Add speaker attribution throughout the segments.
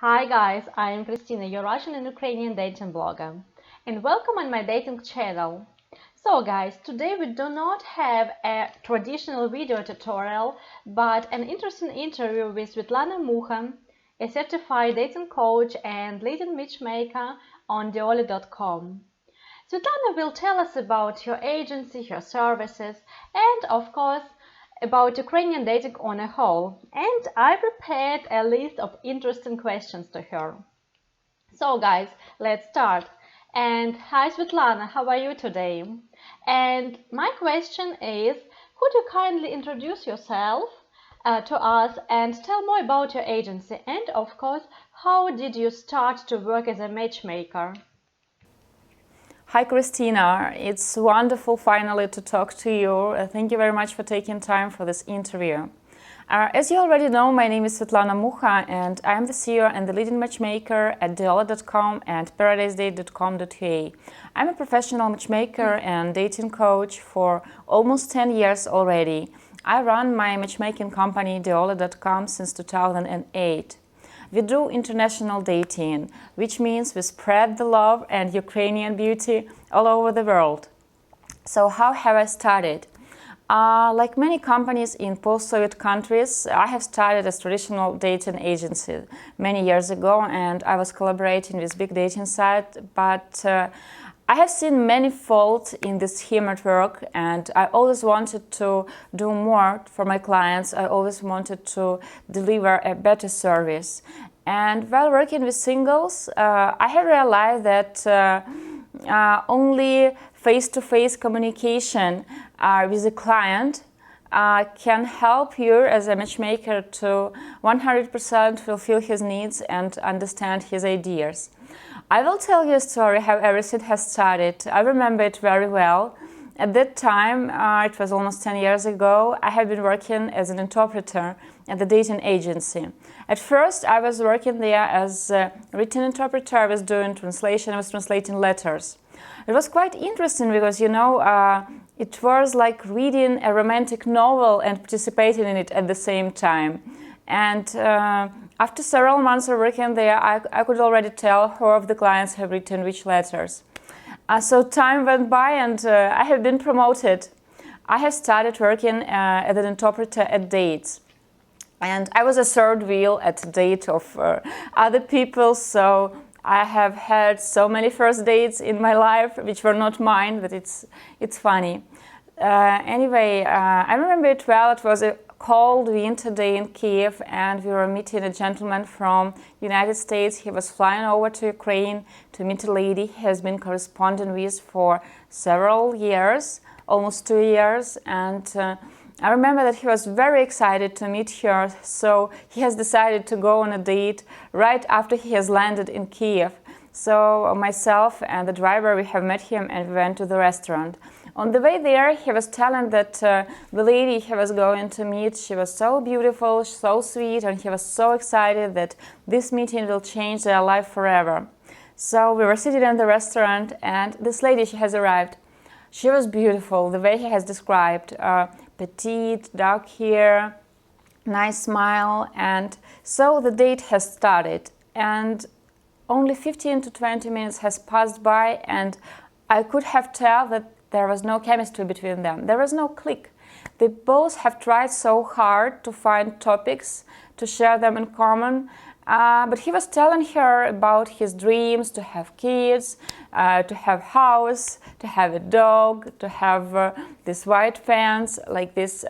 Speaker 1: Hi guys, I am Krystyna, your Russian and Ukrainian dating blogger, and welcome on my dating channel. So guys, today we do not have a traditional video tutorial, but an interesting interview with Svetlana Mukha, a certified dating coach and leading matchmaker on Diolli.com. Svetlana will tell us about her agency, her services, and of course, about Ukrainian dating on a whole. And I prepared a list of interesting questions to her. So guys, let's start. And hi Svetlana, how are you today? And my question is, could you kindly introduce yourself to us and tell more about your agency? And of course, how did you start to work as a matchmaker?
Speaker 2: Hi Krystyna, it's wonderful finally to talk to you. Thank you very much for taking time for this interview. As you already know, my name is Svetlana Mukha and I am the CEO and the leading matchmaker at Diolli.com and ParadiseDate.com.ua. I'm a professional matchmaker and dating coach for almost 10 years already. I run my matchmaking company Diolli.com since 2008. We do international dating, which means we spread the love and Ukrainian beauty all over the world. So how have I started? Like many companies in post-Soviet countries, I have started as traditional dating agency many years ago, and I was collaborating with big dating sites, but I have seen many faults in this scheme at work, and I always wanted to do more for my clients. I always wanted to deliver a better service. And while working with singles, I have realized that only face-to-face communication with a client can help you as a matchmaker to 100% fulfill his needs and understand his ideas. I will tell you a story how everything has started. I remember it very well. At that time, it was almost 10 years ago, I had been working as an interpreter at the dating agency. At first, I was working there as a written interpreter. I was doing translation, I was translating letters. It was quite interesting because, it was like reading a romantic novel and participating in it at the same time. And after several months of working there, I could already tell who of the clients have written which letters. So time went by and I have been promoted. I have started working as an interpreter at dates. And I was a third wheel at a date of other people, so I have had so many first dates in my life, which were not mine, but it's funny. Anyway, I remember it well. It was a cold winter day in Kiev, and we were meeting a gentleman from the United States. He was flying over to Ukraine to meet a lady he has been corresponding with for several years, almost 2 years, and I remember that he was very excited to meet her, so he has decided to go on a date right after he has landed in Kiev. So myself and the driver, we have met him and we went to the restaurant. On the way there, he was telling that the lady he was going to meet, she was so beautiful, so sweet, and he was so excited that this meeting will change their life forever. So we were sitting in the restaurant and this lady, she has arrived. She was beautiful, the way he has described, petite, dark hair, nice smile, and so the date has started. And only 15 to 20 minutes has passed by and I could have told that there was no chemistry between them. There was no click. They both have tried so hard to find topics, to share them in common, but he was telling her about his dreams to have kids, to have a house, to have a dog, to have this white fence, like this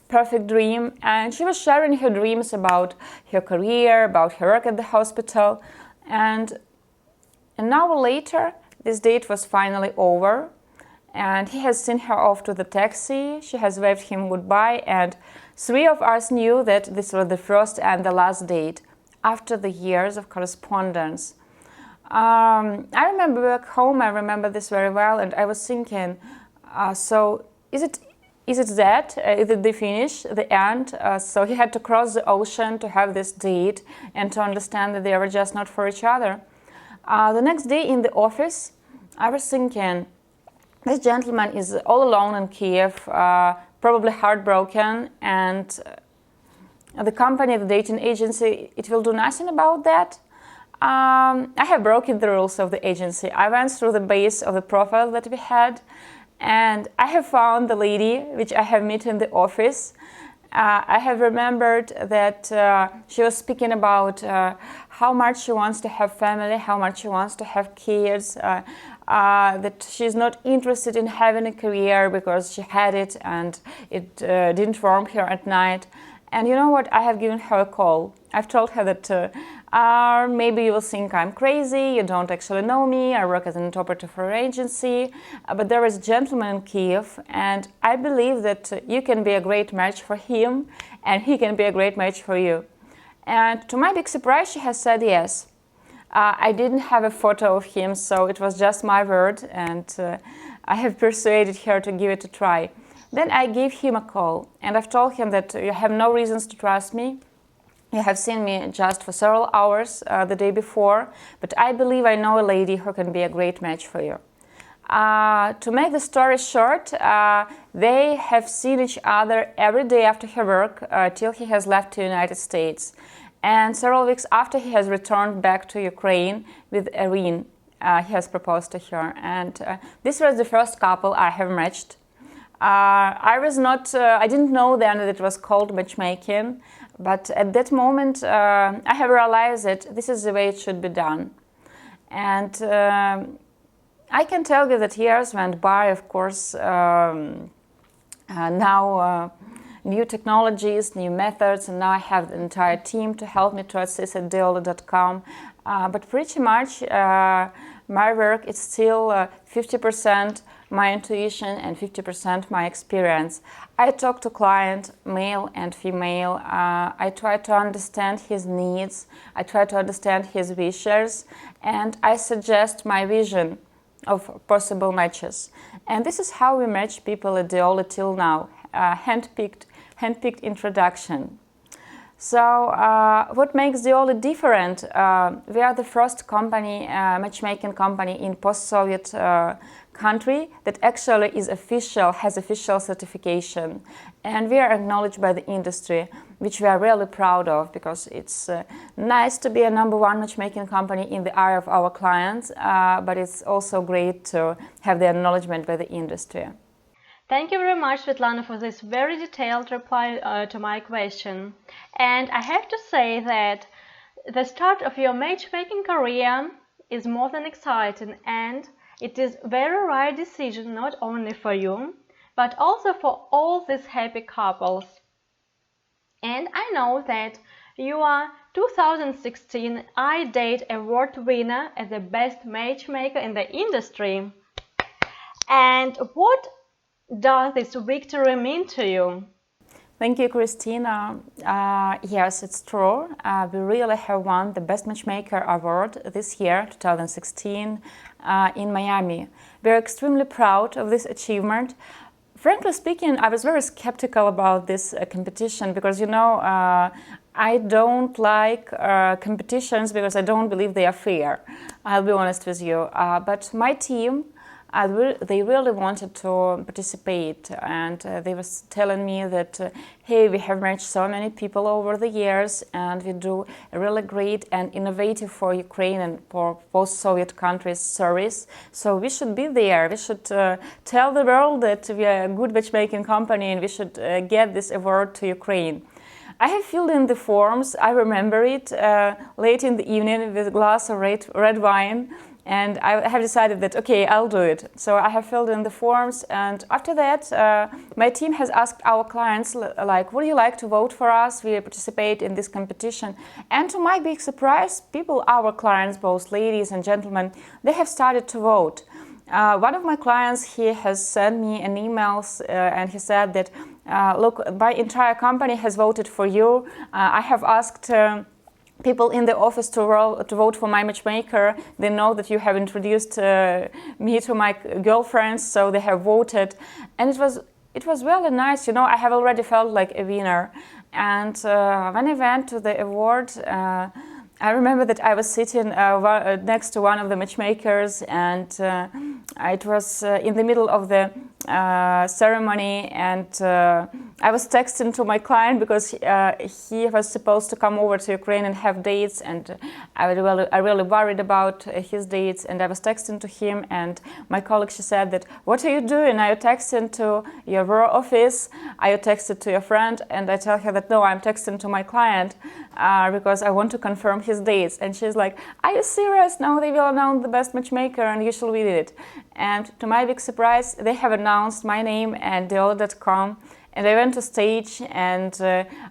Speaker 2: perfect dream. And she was sharing her dreams about her career, about her work at the hospital. And an hour later, this date was finally over. And he has sent her off to the taxi. She has waved him goodbye. And 3 of us knew that this was the first and the last date after the years of correspondence. I remember back home, I remember this very well, and I was thinking, so is it that? Is it the finish, the end? So he had to cross the ocean to have this date and to understand that they were just not for each other. The next day in the office, I was thinking, this gentleman is all alone in Kiev, probably heartbroken, and the company, the dating agency, it will do nothing about that. I have broken the rules of the agency. I went through the base of the profile that we had, and I have found the lady which I have met in the office. I have remembered that she was speaking about how much she wants to have family, how much she wants to have kids, that she's not interested in having a career because she had it and it didn't warm her at night. And you know what? I have given her a call. I've told her that maybe you will think I'm crazy, you don't actually know me, I work as an interpreter for an agency, but there is a gentleman in Kiev, and I believe that you can be a great match for him, and he can be a great match for you. And to my big surprise, she has said yes. I didn't have a photo of him, so it was just my word, and I have persuaded her to give it a try. Then I gave him a call, and I've told him that you have no reasons to trust me. You have seen me just for several hours the day before, but I believe I know a lady who can be a great match for you. To make the story short, they have seen each other every day after her work till he has left the United States. And several weeks after he has returned back to Ukraine with Irene, he has proposed to her. And this was the first couple I have matched. I didn't know then that it was called matchmaking, but at that moment I have realized that this is the way it should be done. And I can tell you that years went by, of course. Now new technologies, new methods, and now I have the entire team to help me to assist at Diolli.com. But pretty much my work is still 50% my intuition and 50% my experience. I talk to client, male and female. I try to understand his needs. I try to understand his wishes, and I suggest my vision of possible matches. And this is how we match people at Diolli till now. Handpicked introduction. So what makes Diolli different? We are the first company, matchmaking company in post-Soviet country that actually is official, has official certification, and we are acknowledged by the industry, which we are really proud of, because it's nice to be a #1 matchmaking company in the eye of our clients, but it's also great to have the acknowledgement by the industry.
Speaker 1: Thank you very much, Svetlana, for this very detailed reply to my question. And I have to say that the start of your matchmaking career is more than exciting, and it is a very right decision not only for you, but also for all these happy couples. And I know that you are 2016 IDate Award winner as the best matchmaker in the industry. And what does this victory mean to you?
Speaker 2: Thank you, Krystyna. Yes, it's true. We really have won the Best Matchmaker Award this year, 2016, in Miami. We're extremely proud of this achievement. Frankly speaking, I was very skeptical about this competition because, you know, I don't like competitions because I don't believe they are fair. I'll be honest with you. But my team, they really wanted to participate, and they were telling me that, hey, we have matched so many people over the years, and we do a really great and innovative for Ukraine and for post-Soviet countries service. So we should be there. We should tell the world that we are a good matchmaking company, and we should get this award to Ukraine. I have filled in the forms. I remember it late in the evening with a glass of red wine. And I have decided that, okay, I'll do it. So I have filled in the forms, and after that, my team has asked our clients, like, would you like to vote for us? We participate in this competition. And to my big surprise, people, our clients, both ladies and gentlemen, they have started to vote. One of my clients, he has sent me an email, and he said that, look, my entire company has voted for you. I have asked people in the office to vote for my matchmaker. They know that you have introduced me to my girlfriends, so they have voted, and it was really nice. You know, I have already felt like a winner. And when I went to the award, I remember that I was sitting next to one of the matchmakers, and it was in the middle of the ceremony, and I was texting to my client because he was supposed to come over to Ukraine and have dates, and I really worried about his dates, and I was texting to him, and my colleague, she said that, what are you doing? Are you texting to your work office? Are you texting to your friend? And I tell her that no, I'm texting to my client because I want to confirm his dates. And she's like, are you serious? Now they will announce the best matchmaker and you shall read it. And to my big surprise, they have announced my name and Diolli.com, and I went to stage and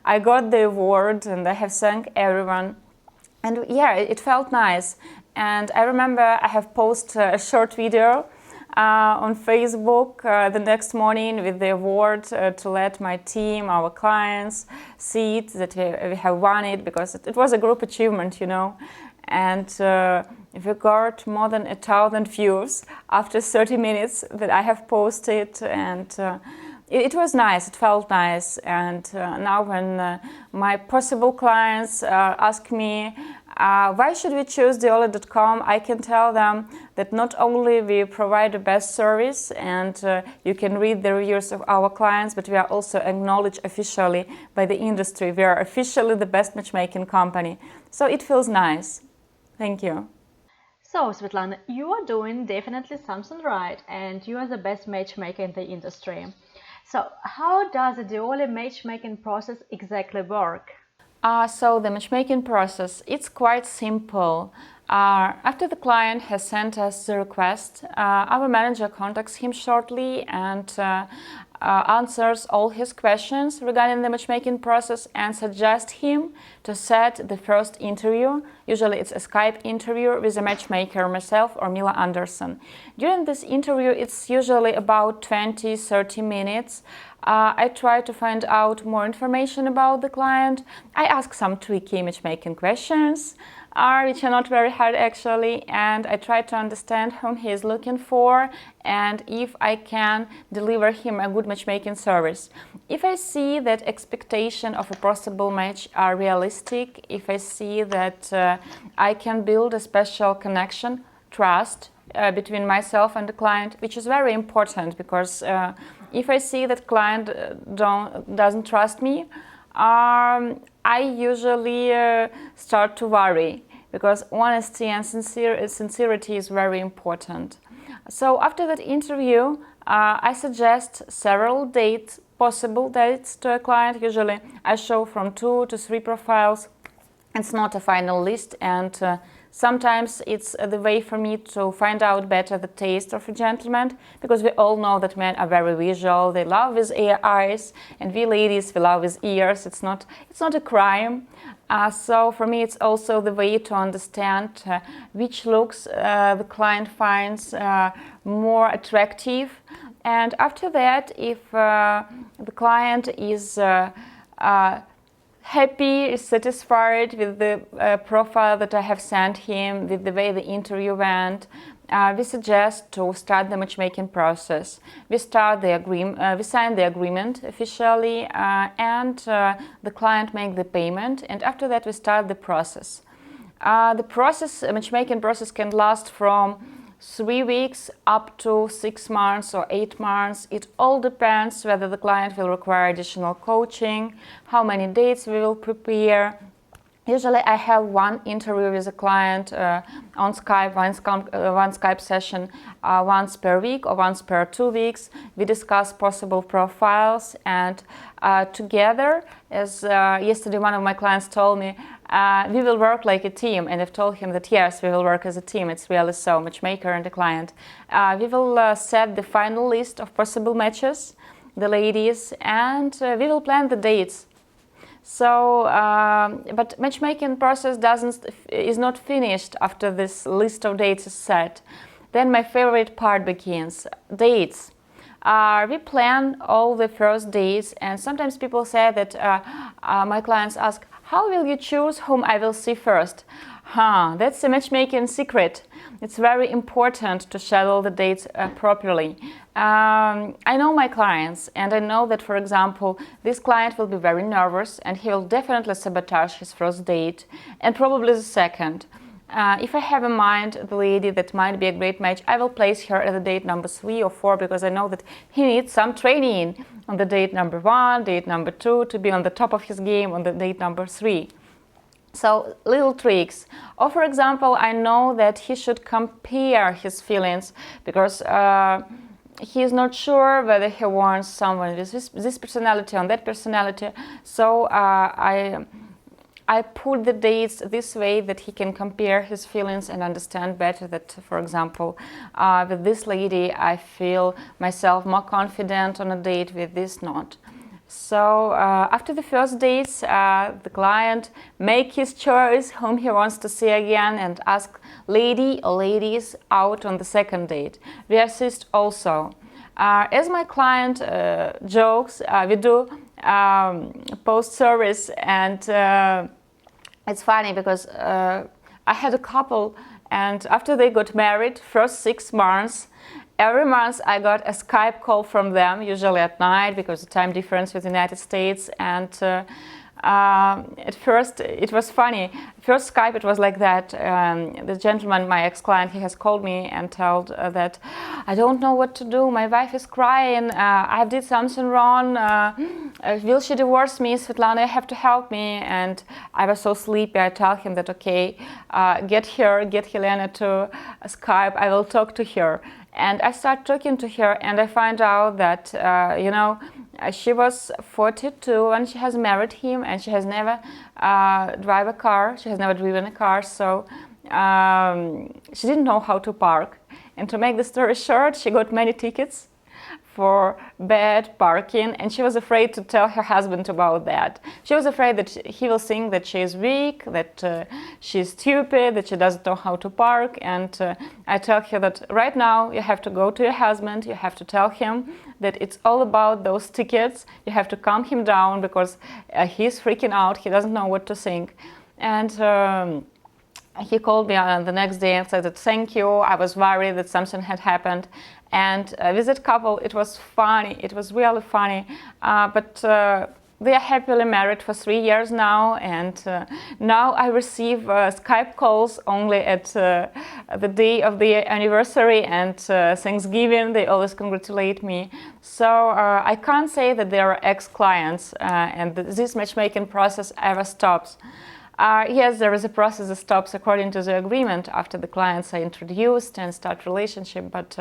Speaker 2: I got the award and I have thanked everyone. And yeah, it felt nice. And I remember I have posted a short video on Facebook the next morning with the award to let my team, our clients, see it, that we have won it, because it was a group achievement, you know. And we got more than 1,000 views after 30 minutes that I have posted, and it was nice, it felt nice. And now when my possible clients ask me why should we choose Diolli.com, I can tell them that not only we provide the best service and you can read the reviews of our clients, but we are also acknowledged officially by the industry. We are officially the best matchmaking company. So it feels nice. Thank you.
Speaker 1: So, Svetlana, you are doing definitely something right, and you are the best matchmaker in the industry. So, how does the Diolli matchmaking process exactly work?
Speaker 2: So the matchmaking process, it's quite simple. After the client has sent us the request, our manager contacts him shortly and answers all his questions regarding the matchmaking process and suggests him to set the first interview. Usually it's a Skype interview with a matchmaker, myself or Mila Anderson. During this interview, it's usually about 20-30 minutes. I try to find out more information about the client. I ask some tricky matchmaking questions, which are not very hard actually, and I try to understand whom he is looking for and if I can deliver him a good matchmaking service. If I see that expectations of a possible match are realistic, if I see that I can build a special connection, trust between myself and the client, which is very important, because if I see that client doesn't trust me, I usually start to worry, because honesty and sincerity is very important. So after that interview, I suggest several dates, possible dates to a client. Usually I show from 2 to 3 profiles. It's not a final list, and sometimes it's the way for me to find out better the taste of a gentleman, because we all know that men are very visual. They love with eyes, and we ladies, we love with ears. It's not a crime. So for me, it's also the way to understand which looks the client finds more attractive. And after that, if the client is happy, is satisfied with the profile that I have sent him, with the way the interview went, we suggest to start the matchmaking process. We sign the agreement officially, and the client make the payment, and after that we start the process. The matchmaking process can last from 3 weeks up to 6 months or 8 months. It all depends whether the client will require additional coaching, how many dates we will prepare. Usually I have one interview with a client on Skype, one Skype session once per week or once per 2 weeks. We discuss possible profiles, and together, as yesterday one of my clients told me, we will work like a team, and I've told him that yes, we will work as a team. It's really so, matchmaker and the client. We will set the final list of possible matches, the ladies, and we will plan the dates. So, but matchmaking process is not finished after this list of dates is set. Then my favorite part begins, dates. We plan all the first dates, and sometimes people say that my clients ask, how will you choose whom I will see first? That's a matchmaking secret. It's very important to schedule the dates properly. I know my clients, and I know that, for example, this client will be very nervous and he will definitely sabotage his first date and probably the second. If I have in mind the lady that might be a great match, I will place her at the date number 3 or 4 because I know that he needs some training on the date number 1, date number 2 to be on the top of his game on the date number 3. So little tricks. Or for example, I know that he should compare his feelings because he is not sure whether he wants someone with this personality or that personality. So I put the dates this way that he can compare his feelings and understand better that, for example, with this lady I feel myself more confident on a date, with this not. So after the first dates, the client make his choice whom he wants to see again and ask lady or ladies out on the second date. We assist also. As my client jokes, we do post-service, and it's funny because I had a couple, and after they got married, first 6 months, every month I got a Skype call from them, usually at night because the time difference with the United States. And at first it was funny. First Skype it was like that. The gentleman, my ex-client, he has called me and told that I don't know what to do. My wife is crying. I did something wrong. Will she divorce me? Svetlana, you have to help me. And I was so sleepy. I tell him that okay, get Helena to Skype. I will talk to her. And I start talking to her, and I find out that, she was 42 when she has married him, and she has never drive a car. She has never driven a car, so she didn't know how to park. And to make the story short, she got many tickets for bad parking, and she was afraid to tell her husband about that. She was afraid that he will think that she is weak, that she's stupid, that she doesn't know how to park. And I tell her that right now you have to go to your husband, you have to tell him that it's all about those tickets, you have to calm him down because he's freaking out, he doesn't know what to think. And he called me on the next day and said that thank you, I was worried that something had happened. And with that couple, it was funny, it was really funny, but they are happily married for 3 years now, and now I receive Skype calls only at the day of the anniversary and Thanksgiving. They always congratulate me. So I can't say that they are ex-clients and this matchmaking process ever stops. Yes, there is a process that stops according to the agreement after the clients are introduced and start relationship, but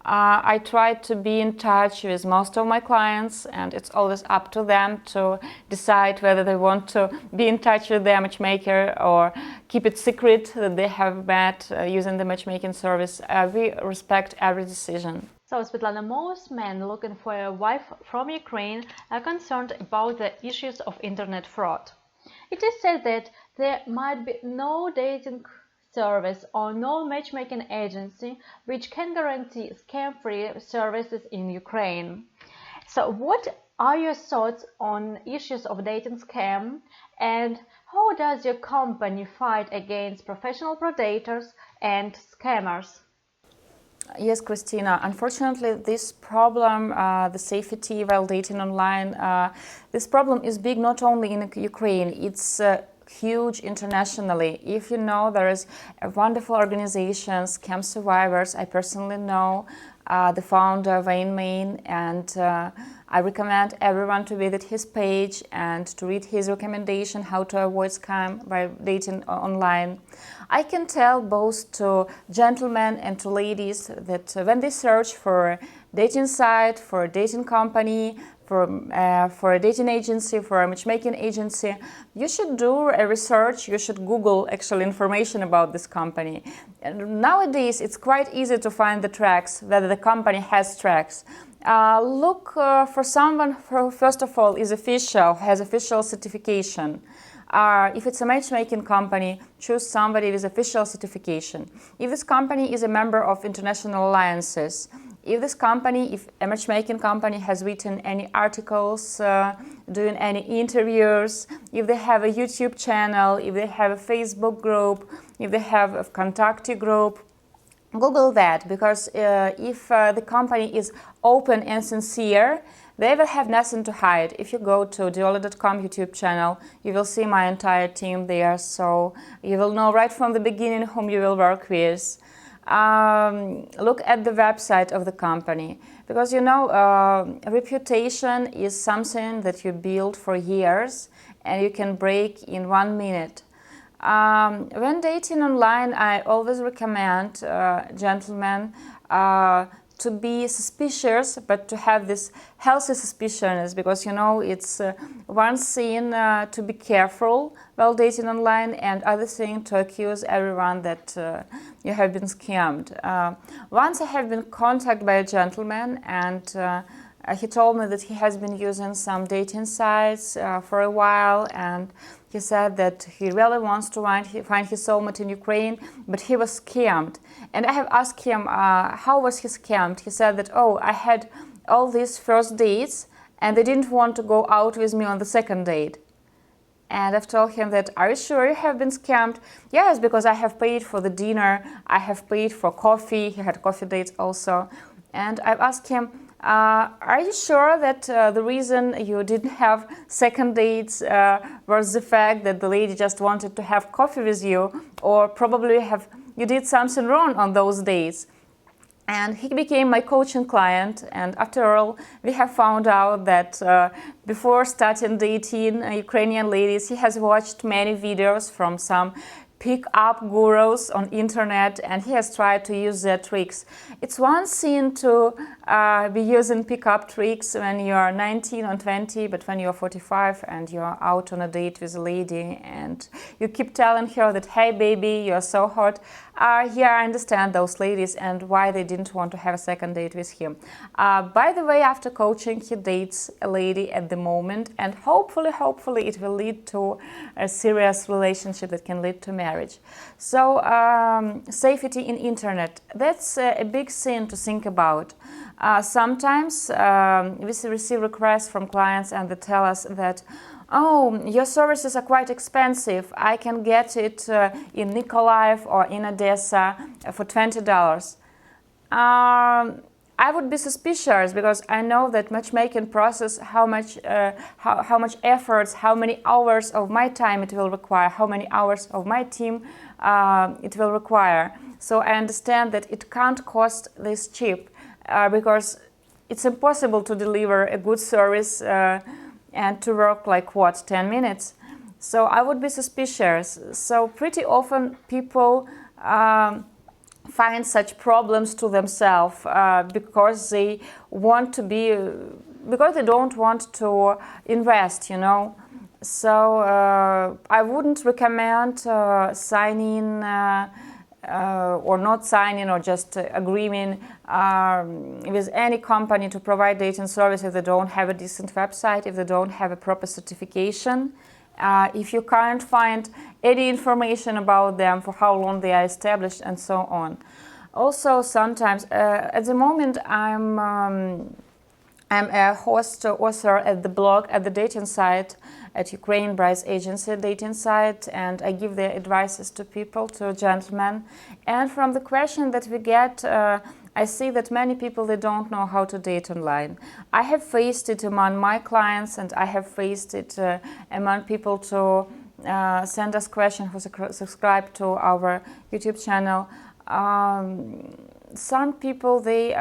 Speaker 2: I try to be in touch with most of my clients, and it's always up to them to decide whether they want to be in touch with their matchmaker or keep it secret that they have met using the matchmaking service. We respect every decision.
Speaker 1: So, Svetlana, most men looking for a wife from Ukraine are concerned about the issues of internet fraud. It is said that there might be no dating service or no matchmaking agency which can guarantee scam-free services in Ukraine. So what are your thoughts on issues of dating scam, and how does your company fight against professional predators and scammers?
Speaker 2: Yes, Krystyna. Unfortunately, this problem, the safety while dating online, this problem is big not only in Ukraine, it's huge internationally. If you know, there is a wonderful organization, Scam Survivors. I personally know the founder, Wayne Main, and I recommend everyone to visit his page and to read his recommendation how to avoid scam by dating online. I can tell both to gentlemen and to ladies that when they search for a dating site, for a dating company, for a dating agency, for a matchmaking agency, you should do a research, you should Google actual information about this company. And nowadays it's quite easy to find the tracks, whether the company has tracks. Look for someone who, first of all, is official, has official certification. If it's a matchmaking company, choose somebody with official certification. If this company is a member of international alliances, if a matchmaking company has written any articles, doing any interviews, if they have a YouTube channel, if they have a Facebook group, if they have a contact group, Google that, because if the company is open and sincere, They will have nothing to hide. If you go to Diolli.com YouTube channel, you will see my entire team there, so you will know right from the beginning whom you will work with. Look at the website of the company, because you know, reputation is something that you build for years and you can break in 1 minute. When dating online, I always recommend gentlemen to be suspicious, but to have this healthy suspicion, because you know it's one thing to be careful while dating online, and other thing to accuse everyone that you have been scammed. Once I have been contacted by a gentleman, and he told me that he has been using some dating sites for a while, and he said that he really wants to find his soulmate in Ukraine, but he was scammed. And I have asked him, how was he scammed? He said that, oh, I had all these first dates and they didn't want to go out with me on the second date. And I've told him that, are you sure you have been scammed? Yes, because I have paid for the dinner, I have paid for coffee, he had coffee dates also. And I've asked him, are you sure that the reason you didn't have second dates was the fact that the lady just wanted to have coffee with you, or probably you did something wrong on those days? And he became my coaching client, and after all, we have found out that before starting dating Ukrainian ladies, he has watched many videos from some pick-up gurus on internet, and he has tried to use their tricks. It's one thing to be using pick-up tricks when you are 19 or 20, but when you are 45 and you are out on a date with a lady and you keep telling her that, hey baby, you are so hot. Yeah, I understand those ladies and why they didn't want to have a second date with him. By the way, after coaching, he dates a lady at the moment, and hopefully it will lead to a serious relationship that can lead to marriage. So safety in internet, that's a big thing to think about. Sometimes we receive requests from clients and they tell us that, oh, your services are quite expensive. I can get it in Nikolaev or in Odessa for $20. I would be suspicious, because I know that matchmaking process, how much efforts, how many hours of my time it will require, how many hours of my team it will require. So I understand that it can't cost this cheap, because it's impossible to deliver a good service and to work like, what, 10 minutes? So I would be suspicious. So pretty often people find such problems to themselves because they don't want to invest, you know. So I wouldn't recommend signing or not signing, or just agreeing with any company to provide dating service if they don't have a decent website, if they don't have a proper certification, if you can't find any information about them, for how long they are established, and so on. Also, sometimes, at the moment, I'm a host author at the blog, at the dating site, at Ukraine Brides Agency dating site, and I give the advices to people, to gentlemen. And from the question that we get, I see that many people, they don't know how to date online. I have faced it among my clients, and I have faced it among people to send us questions who subscribe to our YouTube channel. Some people, they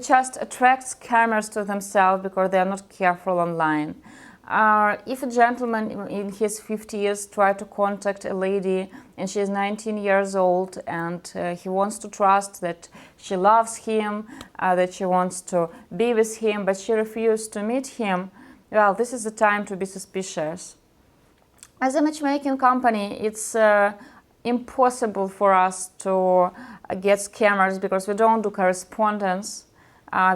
Speaker 2: just attract scammers to themselves because they are not careful online. If a gentleman in his 50s tries to contact a lady and she is 19 years old, and he wants to trust that she loves him, that she wants to be with him, but she refuses to meet him, well, this is the time to be suspicious. As a matchmaking company, it's impossible for us to get scammers, because we don't do correspondence,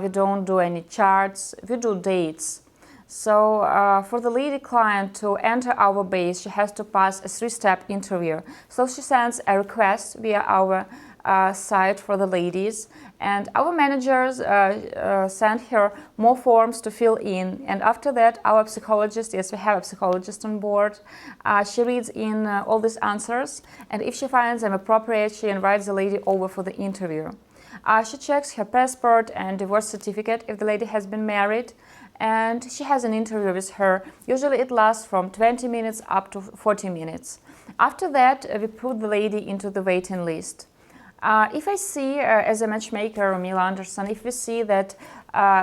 Speaker 2: we don't do any charts, we do dates. So for the lady client to enter our base, she has to pass a 3-step interview. So she sends a request via our site for the ladies, and our managers send her more forms to fill in, and after that our psychologist, yes, we have a psychologist on board, she reads in all these answers, and if she finds them appropriate, she invites the lady over for the interview. She checks her passport and divorce certificate if the lady has been married. and she has an interview with her. Usually it lasts from 20 minutes up to 40 minutes. After that, we put the lady into the waiting list. If I see, as a matchmaker, Mila Anderson, if we see that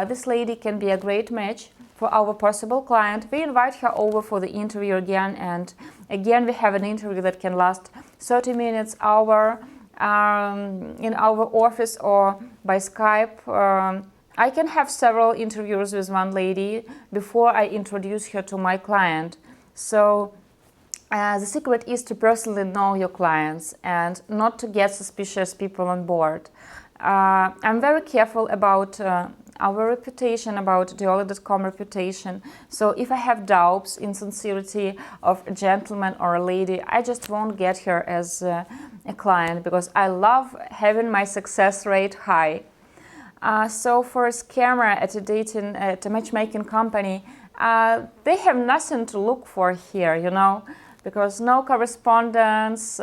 Speaker 2: this lady can be a great match for our possible client, we invite her over for the interview again, and again we have an interview that can last 30 minutes, hour, in our office or by Skype. I can have several interviews with one lady before I introduce her to my client. So the secret is to personally know your clients and not to get suspicious people on board. I'm very careful about our reputation, about Diolli.com reputation. So if I have doubts in sincerity of a gentleman or a lady, I just won't get her as a client, because I love having my success rate high. So for a scammer at a matchmaking company, they have nothing to look for here, you know, because no correspondence,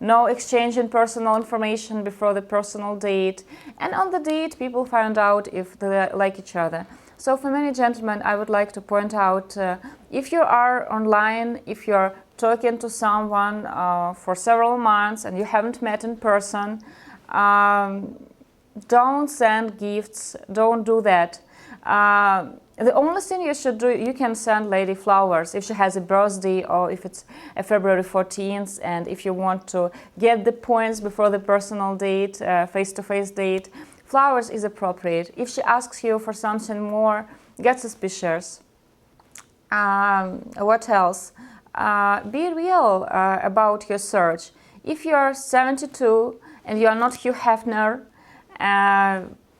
Speaker 2: no exchanging personal information before the personal date, and on the date people find out if they like each other. So for many gentlemen, I would like to point out, if you are online, if you're talking to someone for several months and you haven't met in person, don't send gifts, don't do that. The only thing you should do, you can send lady flowers if she has a birthday, or if it's a February 14th, and if you want to get the points before the personal date, face-to-face date, flowers is appropriate. If she asks you for something more, get suspicious. What else? Be real about your search. If you're 72 and you are not Hugh Hefner,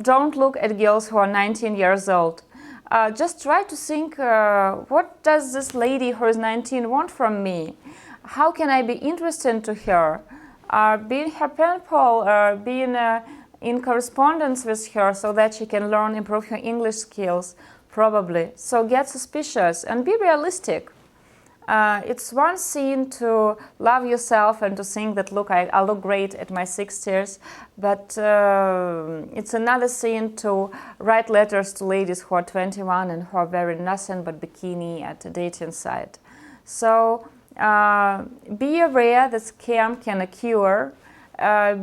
Speaker 2: don't look at girls who are 19 years old. Just try to think, what does this lady who is 19 want from me? How can I be interested to her? Being her pen pal, being in correspondence with her so that she can learn, improve her English skills, probably. So get suspicious and be realistic. It's one thing to love yourself and to think that, look, I look great at my 60s, but it's another thing to write letters to ladies who are 21 and who are wearing nothing but bikini at a dating site. So be aware that scam can occur.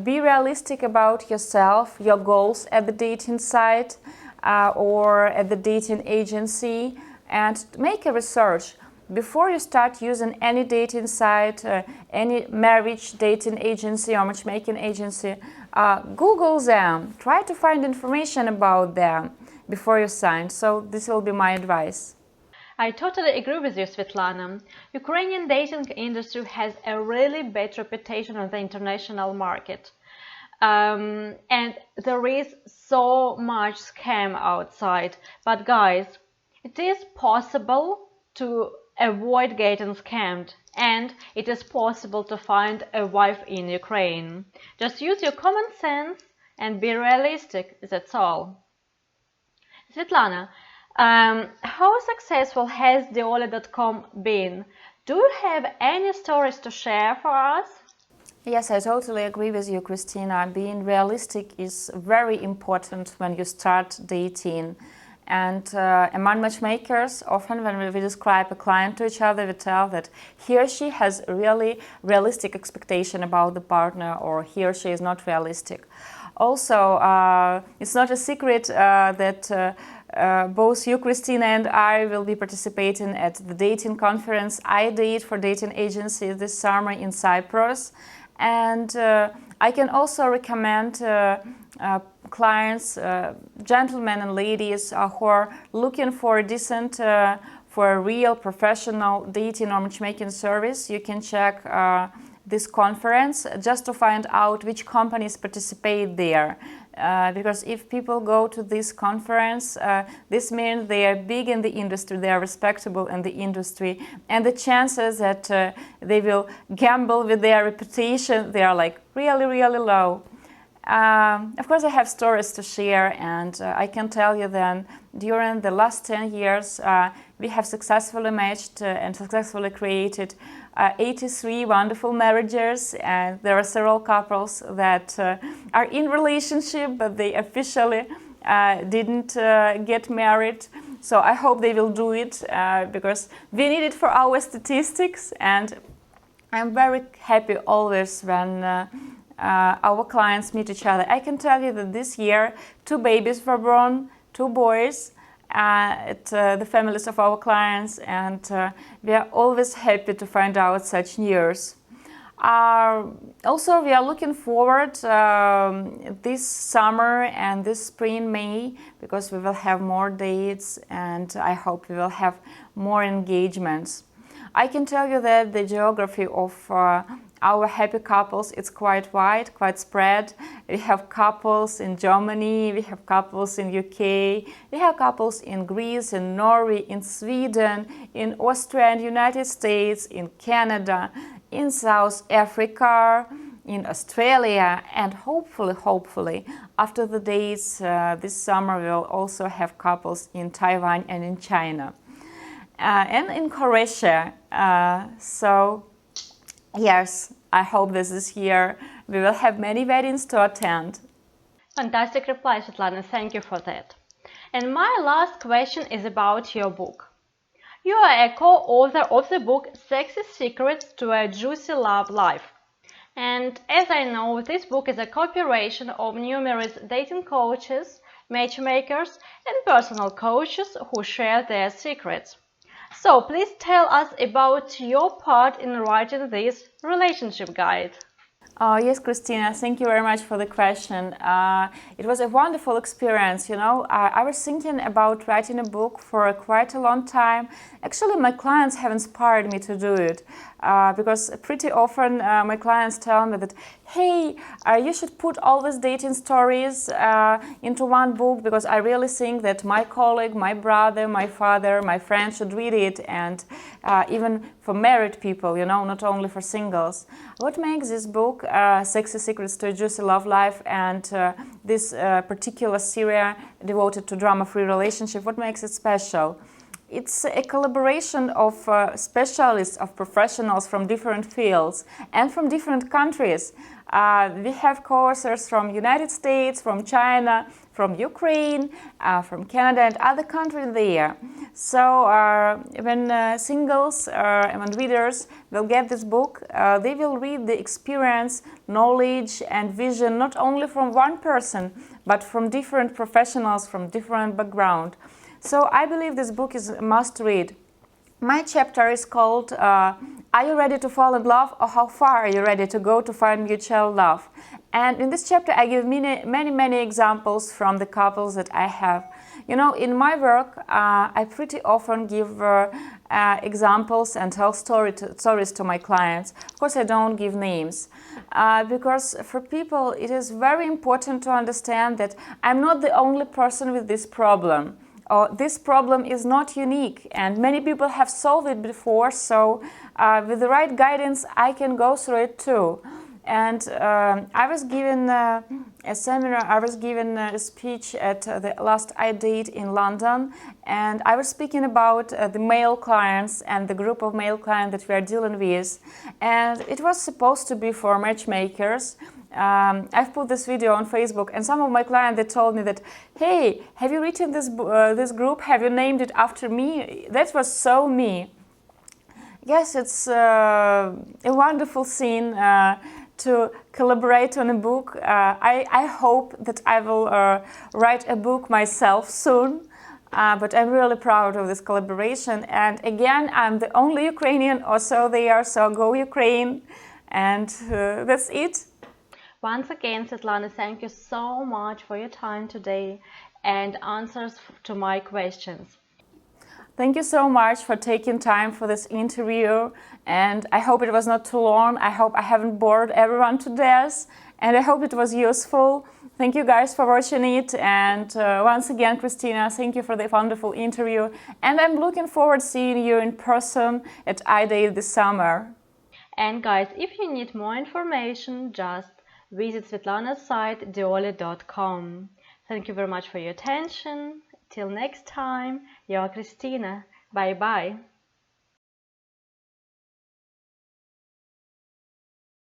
Speaker 2: Be realistic about yourself, your goals at the dating site or at the dating agency, and make a research. Before you start using any dating site, any marriage dating agency or matchmaking agency, Google them. Try to find information about them before you sign. So this will be my advice.
Speaker 1: I totally agree with you, Svetlana. Ukrainian dating industry has a really bad reputation on the international market. And there is so much scam outside. But guys, it is possible to avoid getting scammed, and it is possible to find a wife in Ukraine. Just use your common sense and be realistic, that's all. Svetlana, how successful has Diolli.com been? Do you have any stories to share for us?
Speaker 2: Yes, I totally agree with you, Krystyna. Being realistic is very important when you start dating. And among matchmakers, often when we describe a client to each other, we tell that he or she has really realistic expectation about the partner, or he or she is not realistic. Also, it's not a secret that both you, Krystyna, and I will be participating at the dating conference IDate for dating agencies this summer in Cyprus. And I can also recommend clients, gentlemen and ladies who are looking for a decent, for a real professional dating or matchmaking service. You can check this conference just to find out which companies participate there. Because if people go to this conference, this means they are big in the industry, they are respectable in the industry, and the chances that they will gamble with their reputation, they are like really, really low. Of course, I have stories to share, and I can tell you then, during the last 10 years, we have successfully matched and successfully created 83 wonderful marriages, and there are several couples that are in relationship, but they officially didn't get married. So I hope they will do it because we need it for our statistics, and I'm very happy always when our clients meet each other. I can tell you that this year 2 babies were born, 2 boys at the families of our clients, and we are always happy to find out such news. Also, we are looking forward this summer and this spring, May, because we will have more dates, and I hope we will have more engagements. I can tell you that the geography of our happy couples, it's quite wide, quite spread. We have couples in Germany, we have couples in UK, we have couples in Greece, in Norway, in Sweden, in Austria and United States, in Canada, in South Africa, in Australia, and hopefully, after the days this summer, we'll also have couples in Taiwan and in China. And in Croatia. So, yes, I hope this year we will have many weddings to attend.
Speaker 1: Fantastic reply, Svetlana. Thank you for that. And my last question is about your book. You are a co-author of the book Sexy Secrets to a Juicy Love Life. And as I know, this book is a cooperation of numerous dating coaches, matchmakers, and personal coaches who share their secrets. So please tell us about your part in writing this relationship guide.
Speaker 2: Yes, Krystyna, thank you very much for the question. It was a wonderful experience, you know. I was thinking about writing a book for quite a long time. Actually, my clients have inspired me to do it because pretty often my clients tell me that, hey, you should put all these dating stories into one book, because I really think that my colleague, my brother, my father, my friend should read it, and even for married people, you know, not only for singles. What makes this book, Sexy Secrets to a Juicy Love Life, and this particular series devoted to drama-free relationship, what makes it special? It's a collaboration of specialists, of professionals from different fields and from different countries. We have co-authors from United States, from China, from Ukraine, from Canada and other countries there. So when singles, when readers will get this book, they will read the experience, knowledge and vision not only from one person, but from different professionals from different background. So I believe this book is a must read. My chapter is called Are you ready to fall in love, or how far are you ready to go to find mutual love? And in this chapter I give many examples from the couples that I have. You know, in my work I pretty often give examples and tell stories to my clients. Of course I don't give names because for people it is very important to understand that I'm not the only person with this problem. This problem is not unique, and many people have solved it before, so with the right guidance I can go through it too. And I was given a seminar, I was given a speech at the last IDate in London, and I was speaking about the male clients and the group of male clients that we are dealing with. And it was supposed to be for matchmakers. I've put this video on Facebook, and some of my clients, they told me that, hey, have you written this group? Have you named it after me? That was so me. Yes, it's a wonderful thing to collaborate on a book. I hope that I will write a book myself soon. But I'm really proud of this collaboration. And again, I'm the only Ukrainian, or so they are, so go Ukraine. And that's it.
Speaker 1: Once again, Svetlana, thank you so much for your time today and answers to my questions.
Speaker 2: Thank you so much for taking time for this interview, and I hope it was not too long. I hope I haven't bored everyone to death, and I hope it was useful. Thank you guys for watching it, and once again, Krystyna, thank you for the wonderful interview, and I'm looking forward to seeing you in person at IDate this summer.
Speaker 1: And guys, if you need more information, just visit Svetlana's site Diolli.com. Thank you very much for your attention. Till next time, your Krystyna. Bye bye.